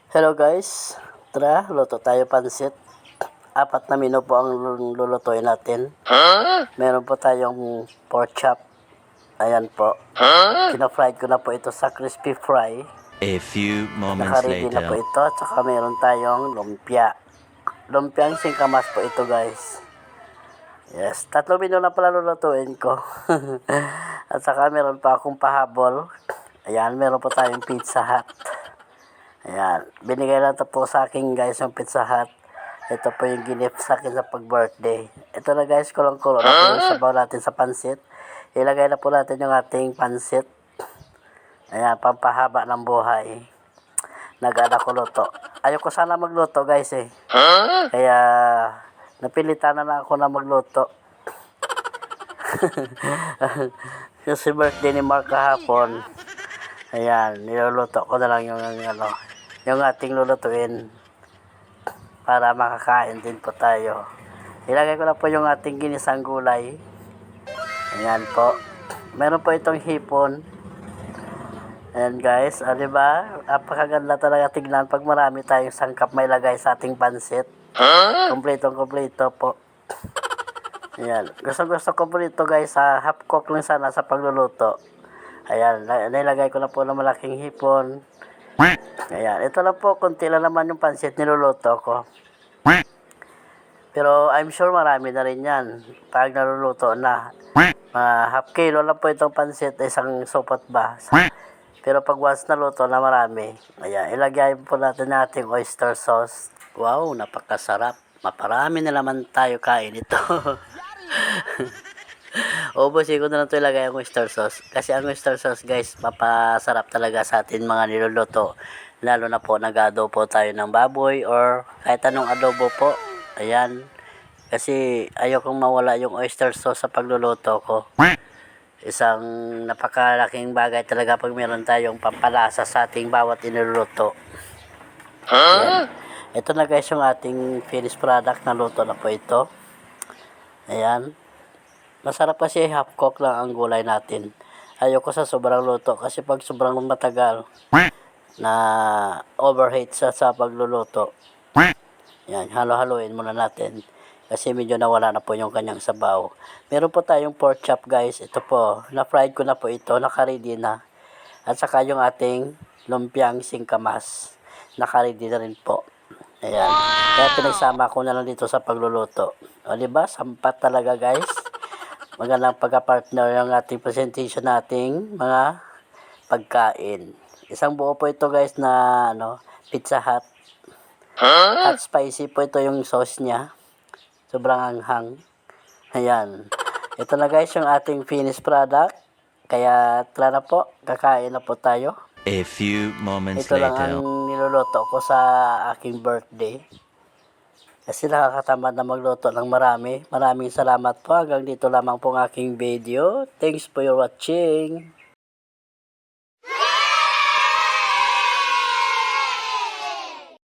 Hello guys, tara, luto tayo pansit. 4 na menu po ang lulutuin natin. Meron po tayong pork chop. Ayan po. Kina-fried ko na po ito sa crispy fry. A few moments Naka-ready na po later. ito. Tsaka meron tayong lumpia. Lumpiang singkamas po ito guys. Yes, 3 menu na pala lulutuin ko. At saka meron pa akong pahabol. Ayan, meron po tayong Pizza Hut. Ayan, binigay lang ito po sa akin guys yung Pizza Hut. Ito po yung gift sa akin sa pag-birthday. Ito na guys, kulong-kulo na po yung sabaw natin sa pansit. Ilagay na po natin yung ating pansit. Ayan, pampahaba ng buhay. Nag-anak ko luto. Ayoko sana magluto guys eh. Kaya, napilitan na ako na magluto. Kasi birthday ni Mark kahapon. Ayan, niluluto ko na lang yung ating lulutuin para makakain din po tayo. Ilagay ko na po yung ating ginisang gulay. Ayan po. Meron po itong hipon. Ayan guys, diba? Napakaganda talaga tignan pag marami tayong sangkap may lagay sa ating pansit. Kompletong-kompleto po. Ayan. Gusto ko po dito guys, half cook lang sana sa pagluluto. Ayan, nilagay ko na po ng malaking hipon. Ayan, ito lang po, konti lang naman yung pansit niluluto ko. Pero I'm sure marami na rin yan pag naluluto na. Half kilo lang po itong pansit, isang supot ba. Pero pag once naluto na marami, ayan, ilagay po natin ating oyster sauce. Wow, napakasarap. Maparami na naman tayo kain ito. Ubusin ko na lang ito ilagay ang oyster sauce. Kasi ang oyster sauce guys, mapasarap talaga sa atin mga niluluto. Lalo na po nag-adobo tayo ng baboy or kahit anong adobo po. Ayan. Kasi ayokong mawala yung oyster sauce sa pagluluto ko. Isang napakalaking bagay talaga pag meron tayong pampalasa sa ating bawat iniluluto. Ayan. Ito na guys yung ating finished product na luto na po ito. Ayan. Masarap kasi half cook lang ang gulay natin. Ayoko sa sobrang luto kasi pag sobrang matagal na overheat sa pagluluto. Yan, halo-haloin muna natin kasi medyo nawala na po yung kanyang sabaw. Meron po tayong pork chop guys. Ito po, na-fried ko na po ito, naka-ready na. At saka yung ating lumpiang singkamas, naka-ready na rin po. Ayan. Kaya pinagsama ko na lang dito sa pagluluto. O diba, sampat talaga guys. Magandang pagka-partner yung ating presentation nating mga pagkain. Isang buo po ito guys na Pizza Hut. Hot spicy po ito yung sauce niya. Sobrang anghang. Ayan. Ito na guys yung ating finished product. Kaya tara na po, kakain na po tayo. A few moments Ito lang ang later. niluluto ko sa aking birthday. Kasi nakakatamad na magluto ng marami. Maraming salamat po. Hanggang dito lamang po ang aking video. Thanks for your watching.